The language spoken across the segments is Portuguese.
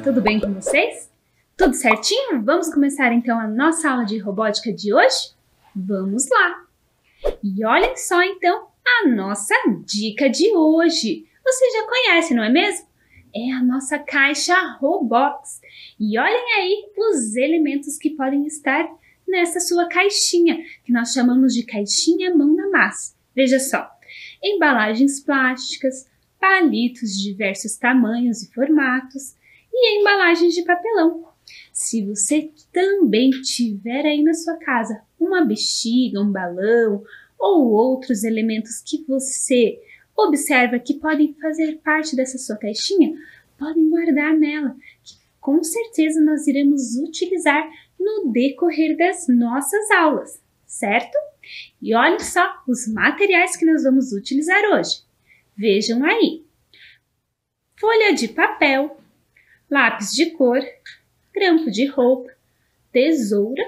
tudo bem com vocês? Tudo certinho? Vamos começar então a nossa aula de robótica de hoje? Vamos lá! E olhem só então a nossa dica de hoje. Você já conhece, não é mesmo? É a nossa caixa Robox. E olhem aí os elementos que podem estar nessa sua caixinha, que nós chamamos de caixinha mão na massa. Veja só, embalagens plásticas, palitos de diversos tamanhos e formatos e embalagens de papelão. Se você também tiver aí na sua casa uma bexiga, um balão ou outros elementos que você observa que podem fazer parte dessa sua caixinha, podem guardar nela, que com certeza nós iremos utilizar no decorrer das nossas aulas, certo? E olhem só os materiais que nós vamos utilizar hoje. Vejam aí: folha de papel, lápis de cor, grampo de roupa, tesoura,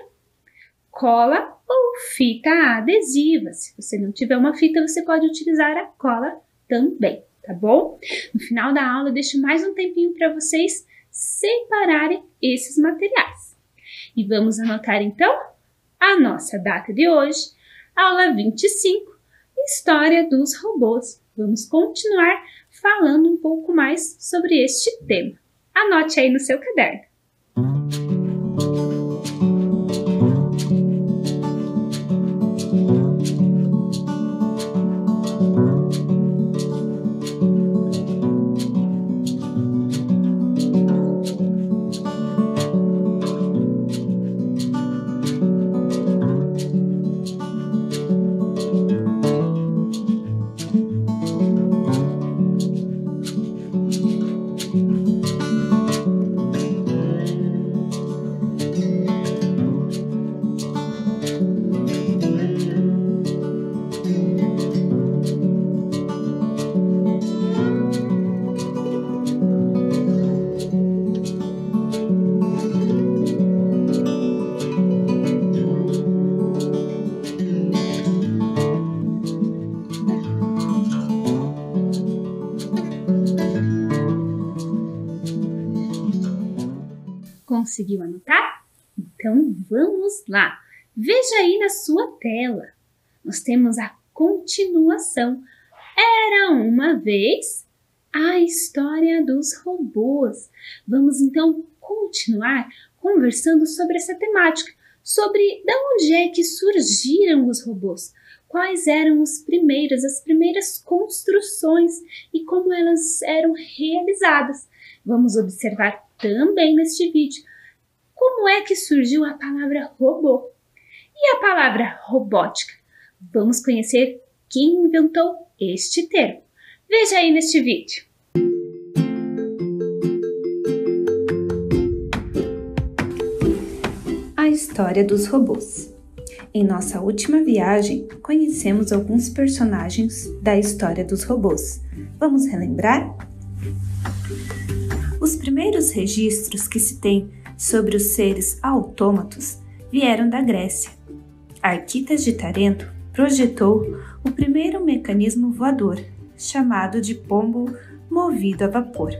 cola ou fita adesiva. Se você não tiver uma fita, você pode utilizar a cola também, tá bom? No final da aula, eu deixo mais um tempinho para vocês separarem esses materiais. E vamos anotar então a nossa data de hoje, aula 25, História dos Robôs. Vamos continuar falando um pouco mais sobre este tema. Anote aí no seu caderno. Conseguiu anotar? Então vamos lá! Veja aí na sua tela. Nós temos a continuação. Era uma vez a história dos robôs. Vamos então continuar conversando sobre essa temática, sobre de onde é que surgiram os robôs, quais eram as primeiras construções e como elas eram realizadas. Vamos observar também neste vídeo como é que surgiu a palavra robô e a palavra robótica. Vamos conhecer quem inventou este termo. Veja aí neste vídeo. A história dos robôs. Em nossa última viagem, conhecemos alguns personagens da história dos robôs. Vamos relembrar? Os primeiros registros que se tem sobre os seres autômatos vieram da Grécia. Arquitas de Tarento projetou o primeiro mecanismo voador, chamado de pombo movido a vapor.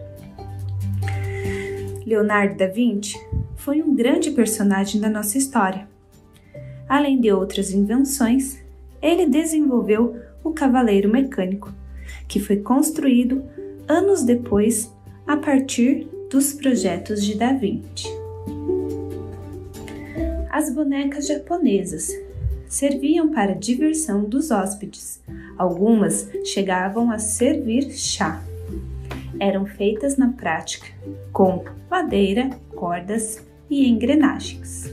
Leonardo da Vinci foi um grande personagem da nossa história. Além de outras invenções, ele desenvolveu o cavaleiro mecânico, que foi construído anos depois a partir dos projetos de Da Vinci. As bonecas japonesas serviam para a diversão dos hóspedes. Algumas chegavam a servir chá. Eram feitas na prática com madeira, cordas e engrenagens.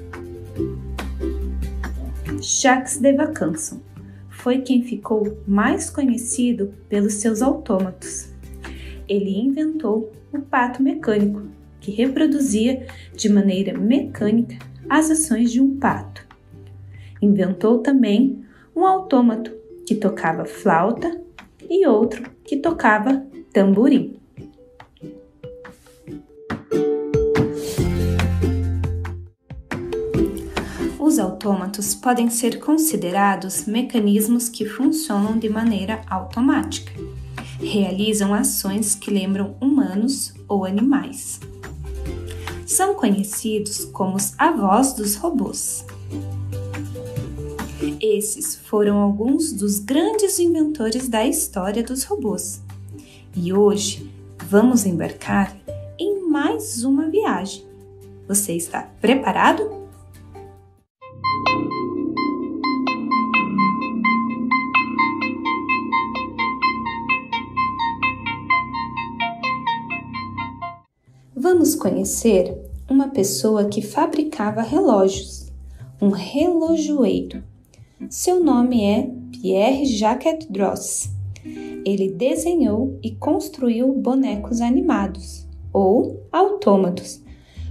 Jacques de Vaucanson foi quem ficou mais conhecido pelos seus autômatos. Ele inventou o pato mecânico, que reproduzia de maneira mecânica as ações de um pato. Inventou também um autômato que tocava flauta e outro que tocava tamborim. Os autômatos podem ser considerados mecanismos que funcionam de maneira automática. Realizam ações que lembram humanos ou animais. São conhecidos como os avós dos robôs. Esses foram alguns dos grandes inventores da história dos robôs. E hoje vamos embarcar em mais uma viagem. Você está preparado? Vamos conhecer uma pessoa que fabricava relógios, um relojoeiro. Seu nome é Pierre-Jacques Droz. Ele desenhou e construiu bonecos animados, ou autômatos,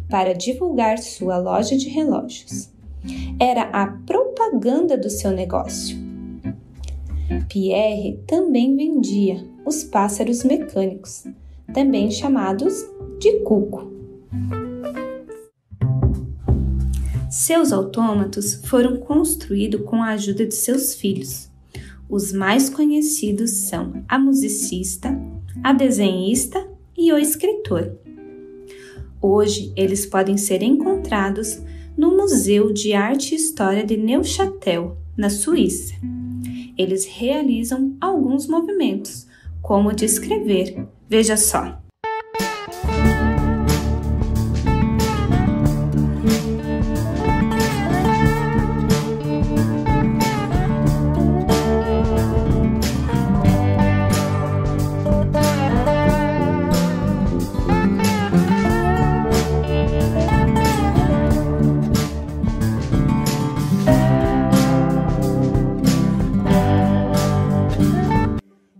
para divulgar sua loja de relógios. Era a propaganda do seu negócio. Pierre também vendia os pássaros mecânicos, também chamados de cuco. Seus autômatos foram construídos com a ajuda de seus filhos. Os mais conhecidos são a musicista, a desenhista e o escritor. Hoje, eles podem ser encontrados no Museu de Arte e História de Neuchâtel, na Suíça. Eles realizam alguns movimentos, como o de escrever. Veja só!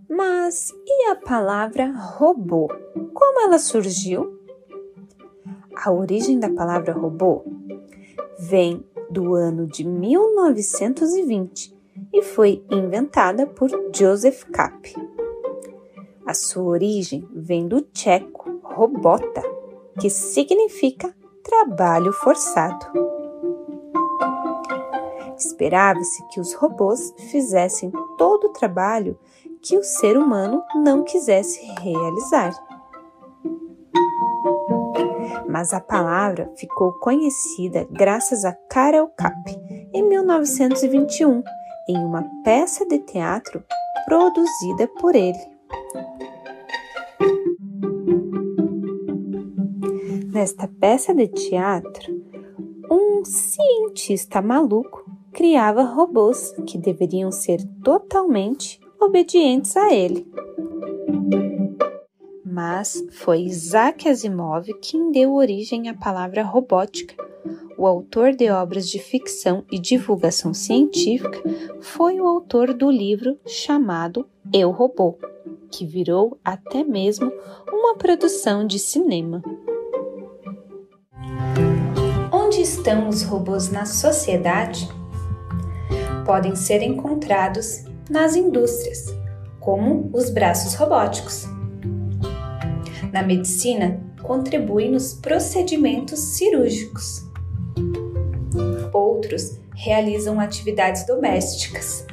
Mas e a palavra robô? Como ela surgiu? A origem da palavra robô vem do ano de 1920 e foi inventada por Joseph Kapp. A sua origem vem do tcheco robota, que significa trabalho forçado. Esperava-se que os robôs fizessem todo o trabalho que o ser humano não quisesse realizar. Mas a palavra ficou conhecida graças a Karel Kapp em 1921, em uma peça de teatro produzida por ele. Nesta peça de teatro, um cientista maluco criava robôs que deveriam ser totalmente obedientes a ele. Mas foi Isaac Asimov quem deu origem à palavra robótica. O autor de obras de ficção e divulgação científica foi o autor do livro chamado Eu, Robô, que virou até mesmo uma produção de cinema. Onde estão os robôs na sociedade? Podem ser encontrados nas indústrias, como os braços robóticos. Na medicina, contribuem nos procedimentos cirúrgicos. Outros realizam atividades domésticas,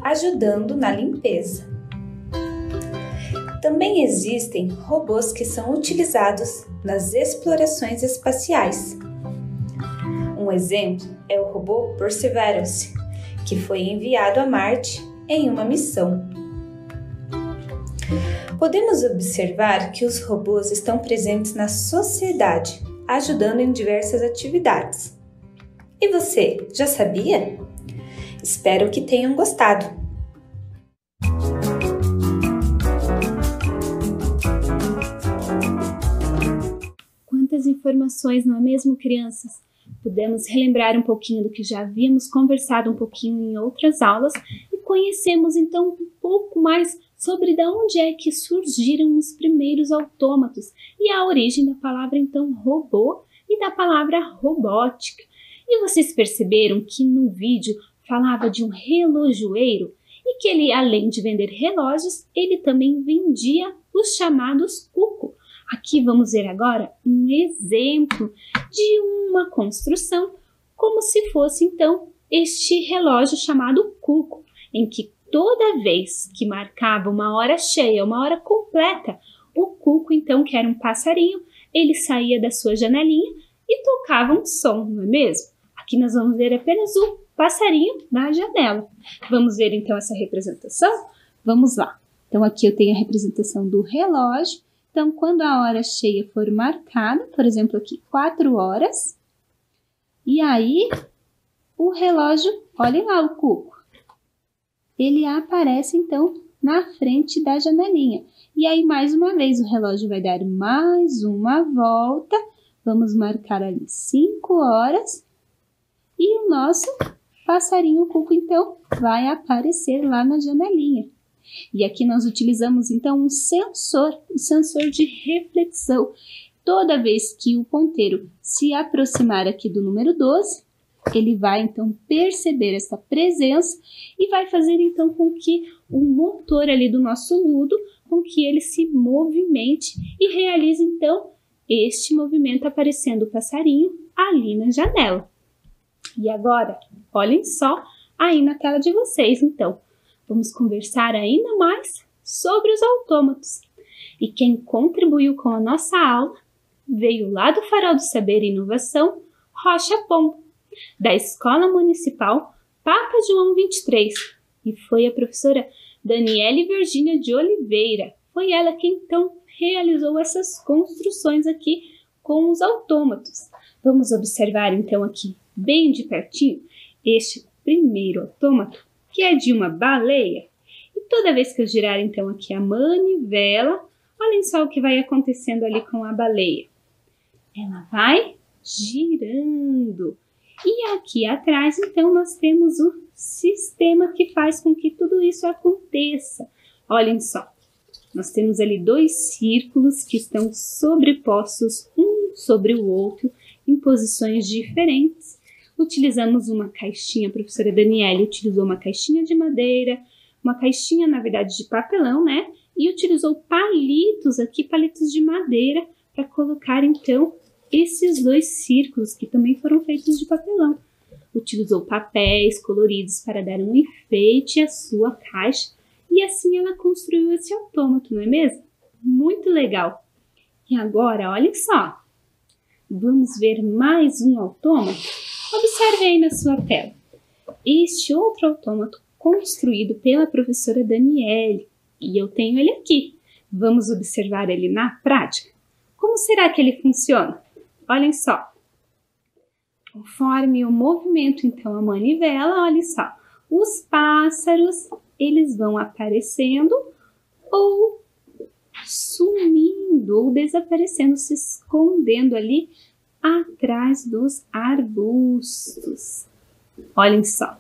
ajudando na limpeza. Também existem robôs que são utilizados nas explorações espaciais. Um exemplo é o robô Perseverance, que foi enviado a Marte em uma missão. Podemos observar que os robôs estão presentes na sociedade, ajudando em diversas atividades. E você, já sabia? Espero que tenham gostado! Quantas informações, não é mesmo, crianças? Pudemos relembrar um pouquinho do que já havíamos conversado um pouquinho em outras aulas e conhecemos então um pouco mais sobre de onde é que surgiram os primeiros autômatos e a origem da palavra então robô e da palavra robótica. E vocês perceberam que no vídeo falava de um relojoeiro e que ele, além de vender relógios, ele também vendia os chamados cuco. Aqui vamos ver agora um exemplo de uma construção, como se fosse então este relógio chamado cuco, em que toda vez que marcava uma hora cheia, uma hora completa, o cuco então, que era um passarinho, ele saía da sua janelinha e tocava um som, não é mesmo? Aqui nós vamos ver apenas o passarinho na janela. Vamos ver então essa representação? Vamos lá. Então aqui eu tenho a representação do relógio. Então quando a hora cheia for marcada, por exemplo aqui 4 horas, e aí o relógio, olhem lá o cuco, ele aparece então na frente da janelinha. E aí mais uma vez o relógio vai dar mais uma volta, vamos marcar ali 5 horas e o nosso passarinho cuco então vai aparecer lá na janelinha. E aqui nós utilizamos então um sensor de reflexão. Toda vez que o ponteiro se aproximar aqui do número 12, ele vai então perceber essa presença e vai fazer então com que o motor ali do nosso ludo, com que ele se movimente e realize então este movimento aparecendo o passarinho ali na janela. E agora, olhem só aí na tela de vocês então. Vamos conversar ainda mais sobre os autômatos. E quem contribuiu com a nossa aula veio lá do Farol do Saber e Inovação, Rocha Pombo, da Escola Municipal Papa João 23. E foi a professora Daniele Virgínia de Oliveira. Foi ela que então realizou essas construções aqui com os autômatos. Vamos observar então aqui bem de pertinho este primeiro autômato, que é de uma baleia. E toda vez que eu girar então aqui a manivela, olhem só o que vai acontecendo ali com a baleia. Ela vai girando. E aqui atrás então nós temos o sistema que faz com que tudo isso aconteça. Olhem só, nós temos ali 2 círculos que estão sobrepostos um sobre o outro em posições diferentes. Utilizamos uma caixinha, a professora Daniele utilizou uma caixinha de madeira, uma caixinha, na verdade, de papelão, né? E utilizou palitos aqui, palitos de madeira, para colocar, então, esses 2 círculos, que também foram feitos de papelão. Utilizou papéis coloridos para dar um enfeite à sua caixa, e assim ela construiu esse autômato, não é mesmo? Muito legal! E agora, olhem só, vamos ver mais um autômato? Observe aí na sua tela. Este outro autômato construído pela professora Daniele, e eu tenho ele aqui. Vamos observar ele na prática? Como será que ele funciona? Olhem só. Conforme o movimento, então, a manivela, olhem só. Os pássaros, eles vão aparecendo ou sumindo, ou desaparecendo, se escondendo ali atrás dos arbustos. Olhem só.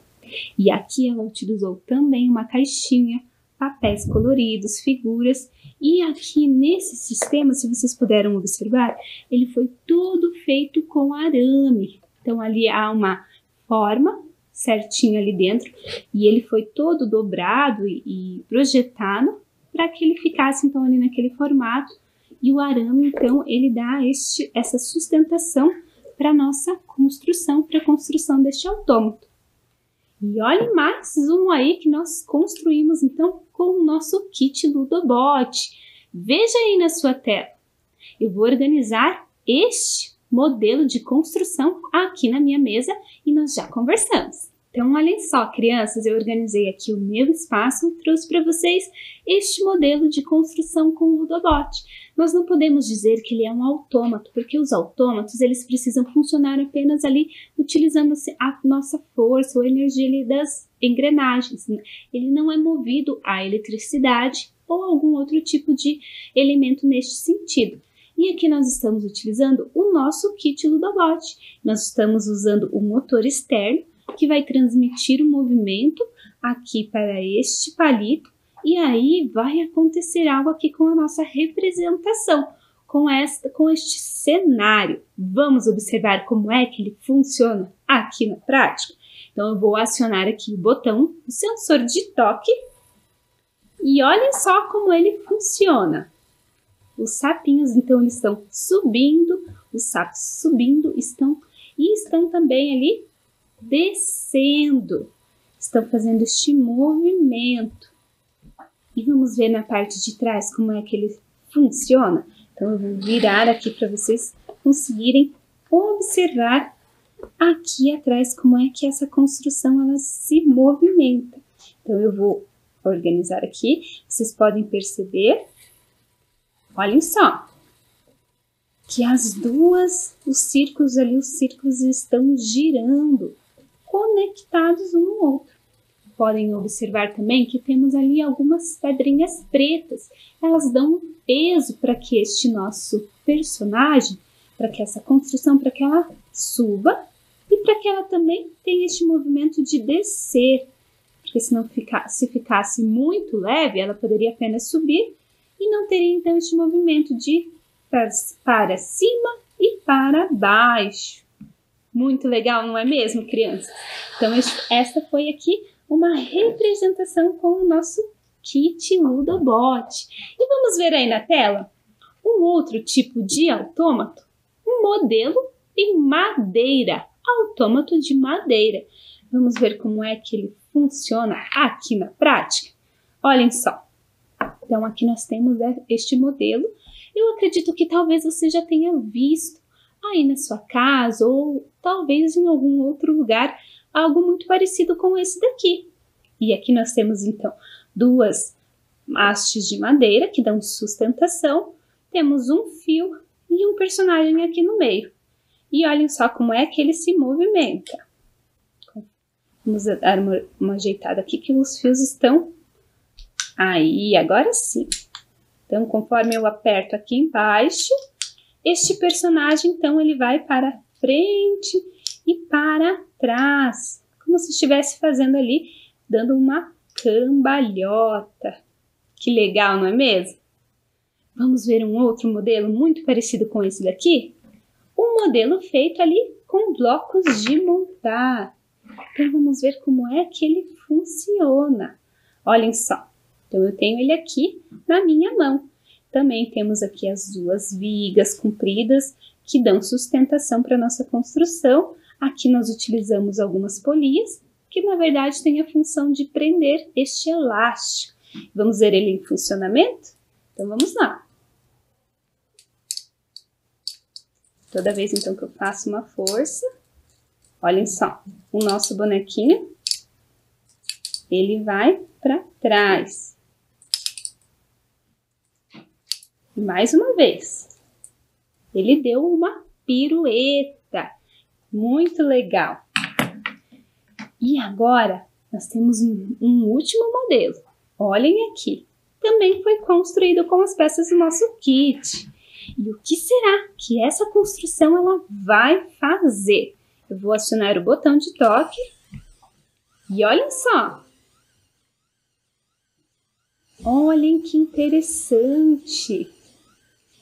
E aqui ela utilizou também uma caixinha, papéis coloridos, figuras. E aqui nesse sistema, se vocês puderam observar, ele foi todo feito com arame. Então ali há uma forma certinha ali dentro e ele foi todo dobrado e projetado para que ele ficasse então ali naquele formato. E o arame, então, ele dá essa sustentação para a nossa construção, para a construção deste autômato. E olhem mais um aí que nós construímos, então, com o nosso kit Ludobot. Veja aí na sua tela. Eu vou organizar este modelo de construção aqui na minha mesa e nós já conversamos. Então, olhem só, crianças, eu organizei aqui o meu espaço e trouxe para vocês este modelo de construção com o Ludobot. Nós não podemos dizer que ele é um autômato, porque os autômatos, eles precisam funcionar apenas ali utilizando a nossa força ou energia ali das engrenagens. Ele não é movido a eletricidade ou algum outro tipo de elemento neste sentido. E aqui nós estamos utilizando o nosso kit Ludobot. Nós estamos usando o motor externo, que vai transmitir o movimento aqui para este palito, e aí vai acontecer algo aqui com a nossa representação, com este cenário. Vamos observar como é que ele funciona aqui na prática? Então eu vou acionar aqui o botão, o sensor de toque, e olhem só como ele funciona. Os sapinhos, então, eles estão subindo, os sapos subindo, estão também ali descendo, estão fazendo este movimento. E vamos ver na parte de trás como é que ele funciona. Então eu vou virar aqui para vocês conseguirem observar aqui atrás como é que essa construção ela se movimenta. Então eu vou organizar aqui, vocês podem perceber, olhem só, que os círculos estão girando, conectados um no outro. Podem observar também que temos ali algumas pedrinhas pretas, elas dão um peso para que este nosso personagem, para que essa construção, para que ela suba e para que ela também tenha este movimento de descer. Porque se ficasse muito leve, ela poderia apenas subir e não teria então este movimento de para cima e para baixo. Muito legal, não é mesmo, crianças? Então, esta foi aqui uma representação com o nosso kit Ludobot. E vamos ver aí na tela um outro tipo de autômato, um modelo em madeira, autômato de madeira. Vamos ver como é que ele funciona aqui na prática? Olhem só. Então, aqui nós temos este modelo. Eu acredito que talvez você já tenha visto aí na sua casa ou talvez em algum outro lugar algo muito parecido com esse daqui. E aqui nós temos, então, duas hastes de madeira que dão sustentação. Temos um fio e um personagem aqui no meio. E olhem só como é que ele se movimenta. Vamos dar uma ajeitada aqui que os fios estão aí, agora sim. Então, conforme eu aperto aqui embaixo, este personagem, então, ele vai para frente e para trás, como se estivesse fazendo ali, dando uma cambalhota. Que legal, não é mesmo? Vamos ver um outro modelo muito parecido com esse daqui? Um modelo feito ali com blocos de montar. Então, vamos ver como é que ele funciona. Olhem só. Então, eu tenho ele aqui na minha mão. Também temos aqui as duas vigas compridas que dão sustentação para a nossa construção. Aqui nós utilizamos algumas polias, que na verdade tem a função de prender este elástico. Vamos ver ele em funcionamento? Então, vamos lá. Toda vez então que eu faço uma força, olhem só, o nosso bonequinho, ele vai para trás. E mais uma vez, ele deu uma pirueta, muito legal. E agora, nós temos um último modelo, olhem aqui, também foi construído com as peças do nosso kit. E o que será que essa construção ela vai fazer? Eu vou acionar o botão de toque e olhem só. Olhem que interessante.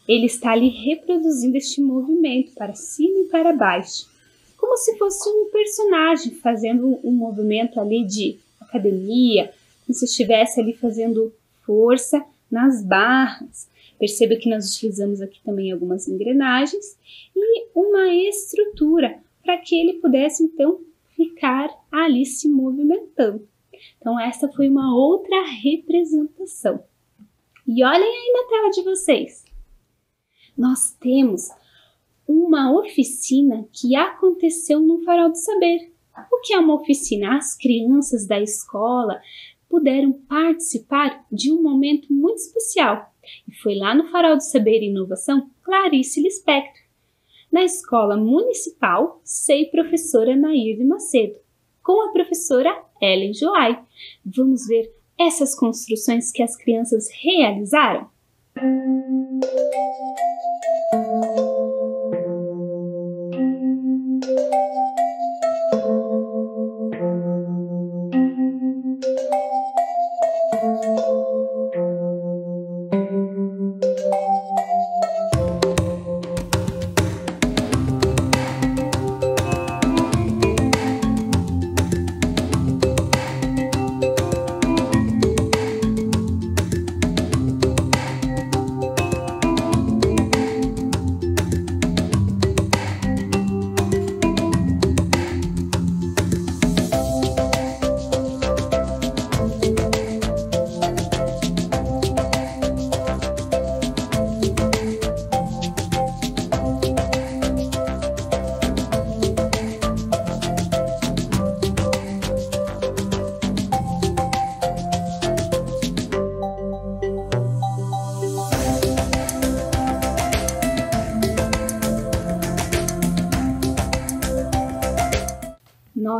Ele está ali reproduzindo este movimento para cima e para baixo. Como se fosse um personagem fazendo um movimento ali de academia, como se estivesse ali fazendo força nas barras. Perceba que nós utilizamos aqui também algumas engrenagens e uma estrutura para que ele pudesse, então, ficar ali se movimentando. Então, essa foi uma outra representação. E olhem aí na tela de vocês. Nós temos uma oficina que aconteceu no Farol do Saber. O que é uma oficina? As crianças da escola puderam participar de um momento muito especial. E foi lá no Farol do Saber e Inovação Clarice Lispector, na Escola Municipal SEI Professora Nair Macedo, com a professora Ellen Joai. Vamos ver essas construções que as crianças realizaram?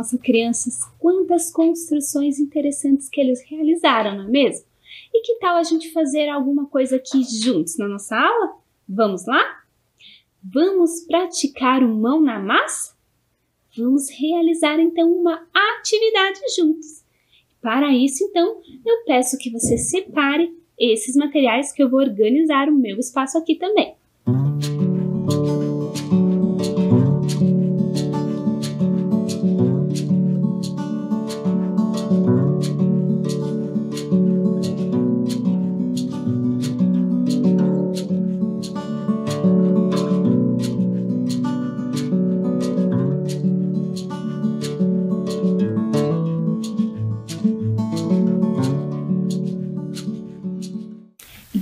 Nossa, crianças, quantas construções interessantes que eles realizaram, não é mesmo? E que tal a gente fazer alguma coisa aqui juntos na nossa aula? Vamos lá? Vamos praticar o mão na massa? Vamos realizar então uma atividade juntos. Para isso, então, eu peço que você separe esses materiais que eu vou organizar o meu espaço aqui também.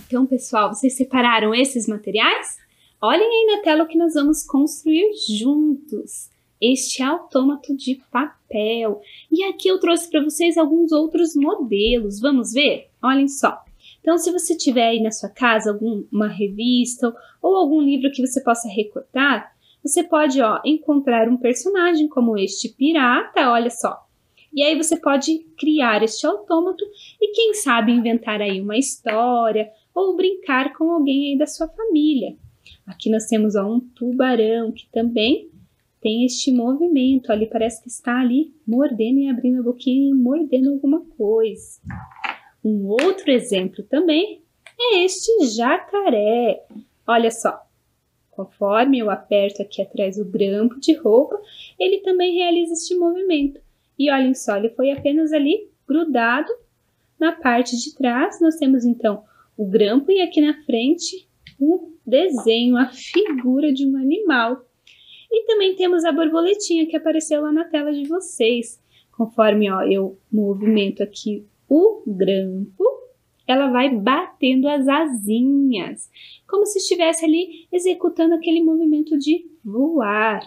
Então, pessoal, vocês separaram esses materiais? Olhem aí na tela o que nós vamos construir juntos. Este autômato de papel. E aqui eu trouxe para vocês alguns outros modelos. Vamos ver? Olhem só. Então, se você tiver aí na sua casa alguma revista ou algum livro que você possa recortar, você pode, encontrar um personagem como este pirata, olha só. E aí você pode criar este autômato e, quem sabe, inventar aí uma história ou brincar com alguém aí da sua família. Aqui nós temos um tubarão que também tem este movimento. Ali parece que está ali mordendo e abrindo a boquinha e mordendo alguma coisa. Um outro exemplo também é este jacaré. Olha só, conforme eu aperto aqui atrás o grampo de roupa, ele também realiza este movimento. E olhem só, ele foi apenas ali grudado na parte de trás. Nós temos então o grampo e aqui na frente um desenho, a figura de um animal. E também temos a borboletinha que apareceu lá na tela de vocês. Conforme eu movimento aqui o grampo, ela vai batendo as asinhas, como se estivesse ali executando aquele movimento de voar.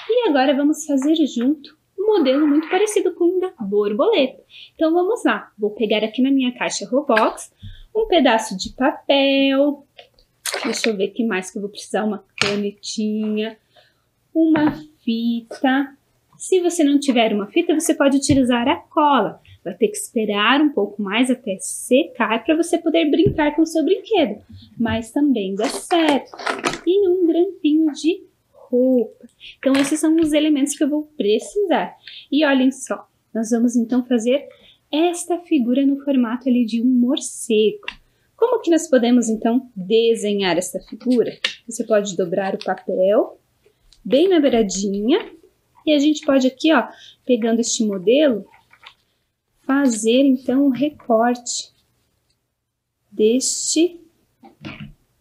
E agora vamos fazer junto um modelo muito parecido com o da borboleta. Então vamos lá, vou pegar aqui na minha caixa Robox um pedaço de papel, deixa eu ver o que mais que eu vou precisar, uma canetinha, uma fita. Se você não tiver uma fita, você pode utilizar a cola. Vai ter que esperar um pouco mais até secar para você poder brincar com o seu brinquedo, mas também dá certo. E um grampinho de roupa. Então esses são os elementos que eu vou precisar. E olhem só, nós vamos então fazer esta figura no formato ali de um morcego. Como que nós podemos então desenhar esta figura? Você pode dobrar o papel bem na beiradinha e a gente pode aqui, pegando este modelo, fazer então um recorte deste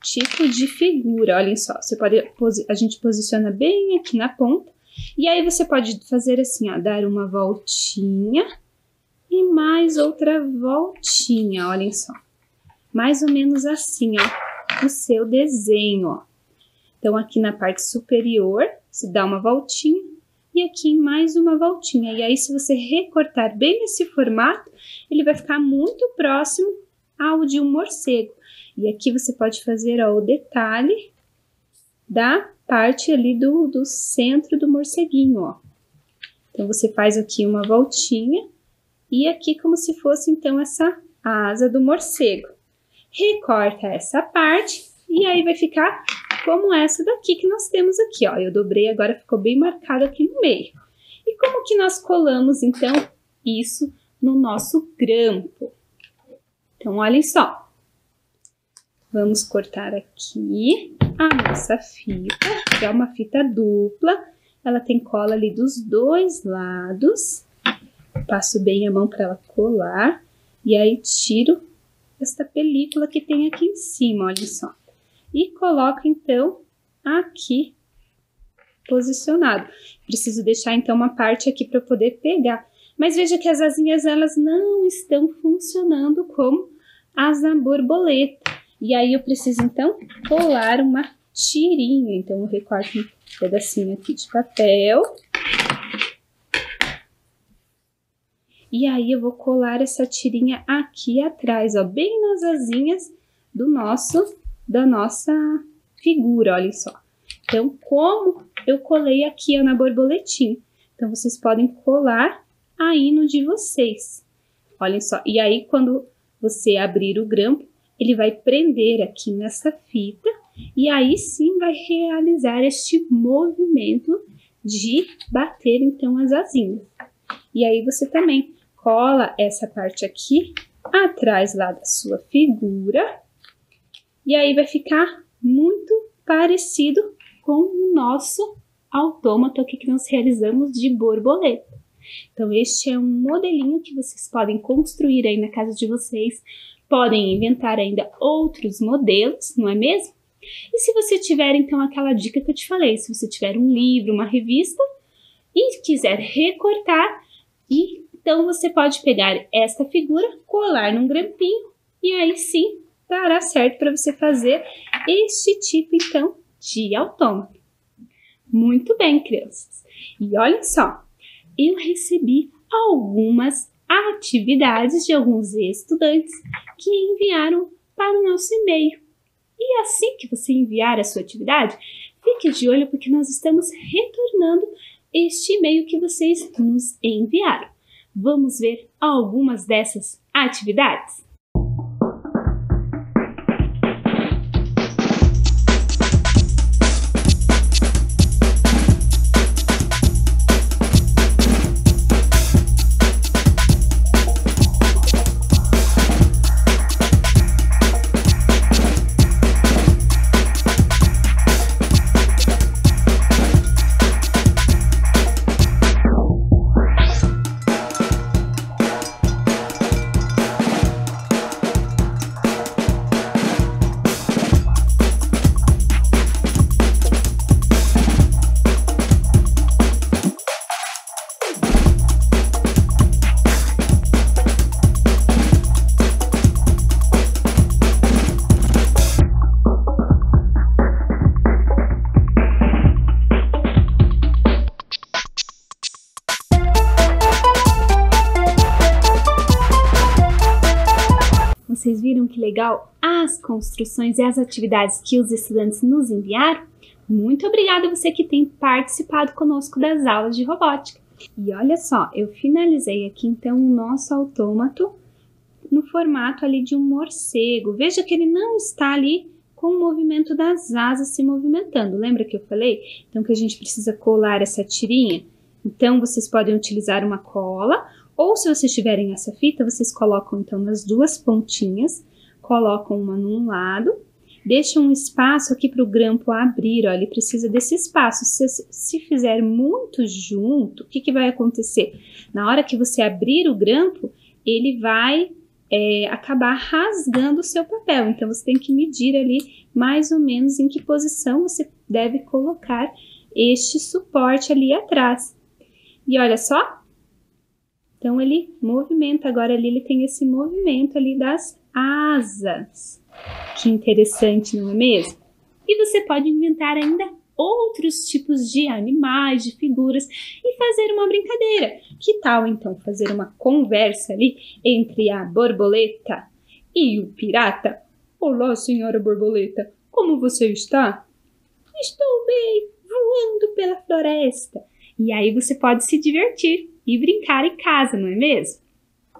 tipo de figura. Olhem só, a gente posiciona bem aqui na ponta e aí você pode fazer assim, dar uma voltinha e mais outra voltinha, olhem só. Mais ou menos assim, o seu desenho, Então, aqui na parte superior, se dá uma voltinha e aqui mais uma voltinha. E aí, se você recortar bem nesse formato, ele vai ficar muito próximo ao de um morcego. E aqui você pode fazer o detalhe da parte ali do centro do morceguinho, Então, você faz aqui uma voltinha e aqui como se fosse, então, essa asa do morcego. Recorta essa parte e aí vai ficar como essa daqui que nós temos aqui, Eu dobrei, agora ficou bem marcado aqui no meio. E como que nós colamos, então, isso no nosso grampo? Então, olhem só. Vamos cortar aqui a nossa fita, que é uma fita dupla. Ela tem cola ali dos dois lados. Passo bem a mão para ela colar. E aí, tiro esta película que tem aqui em cima, olha só. E coloco, então, aqui posicionado. Preciso deixar, então, uma parte aqui para poder pegar. Mas veja que as asinhas, elas não estão funcionando como as da borboleta. E aí, eu preciso, então, colar uma tirinha. Então, eu recorto um pedacinho aqui de papel. E aí, eu vou colar essa tirinha aqui atrás, bem nas asinhas da nossa figura, olhem só. Então, como eu colei aqui, na borboletinha. Então, vocês podem colar aí no de vocês. Olhem só. E aí, quando você abrir o grampo, ele vai prender aqui nessa fita e aí sim vai realizar este movimento de bater, então, as asinhas. E aí, você também cola essa parte aqui atrás lá da sua figura. E aí, vai ficar muito parecido com o nosso autômato aqui que nós realizamos de borboleta. Então, este é um modelinho que vocês podem construir aí na casa de vocês. Podem inventar ainda outros modelos, não é mesmo? E se você tiver, então, aquela dica que eu te falei, se você tiver um livro, uma revista e quiser recortar, então você pode pegar esta figura, colar num grampinho e aí sim dará certo para você fazer este tipo, então, de autômato. Muito bem, crianças. E olhem só, eu recebi algumas atividades de alguns estudantes que enviaram para o nosso e-mail. E assim que você enviar a sua atividade, fique de olho porque nós estamos retornando este e-mail que vocês nos enviaram. Vamos ver algumas dessas atividades? Vocês viram que legal as construções e as atividades que os estudantes nos enviaram? Muito obrigada a você que tem participado conosco das aulas de robótica. E olha só, eu finalizei aqui então o nosso autômato no formato ali de um morcego. Veja que ele não está ali com o movimento das asas se movimentando. Lembra que eu falei? Então que a gente precisa colar essa tirinha? Então vocês podem utilizar uma cola, ou se vocês tiverem essa fita, vocês colocam então nas duas pontinhas, colocam uma num lado, deixam um espaço aqui para o grampo abrir, ó, ele precisa desse espaço. Se fizer muito junto, o que vai acontecer? Na hora que você abrir o grampo, ele vai acabar rasgando o seu papel. Então, você tem que medir ali mais ou menos em que posição você deve colocar este suporte ali atrás. E olha só. Então, ele movimenta, agora ali ele tem esse movimento ali das asas. Que interessante, não é mesmo? E você pode inventar ainda outros tipos de animais, de figuras e fazer uma brincadeira. Que tal, então, fazer uma conversa ali entre a borboleta e o pirata? Olá, senhora borboleta, como você está? Estou bem, voando pela floresta. E aí você pode se divertir e brincar em casa, não é mesmo?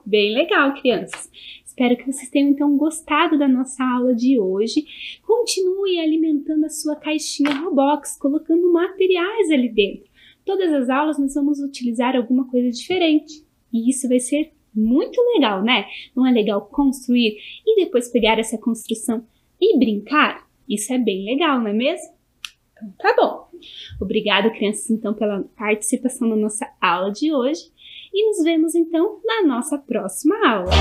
Bem legal, crianças. Espero que vocês tenham então gostado da nossa aula de hoje. Continue alimentando a sua caixinha Roblox, colocando materiais ali dentro. Todas as aulas nós vamos utilizar alguma coisa diferente. E isso vai ser muito legal, né? Não é legal construir e depois pegar essa construção e brincar? Isso é bem legal, não é mesmo? Então, tá bom. Obrigada, crianças, então, pela participação na nossa aula de hoje. E nos vemos, então, na nossa próxima aula.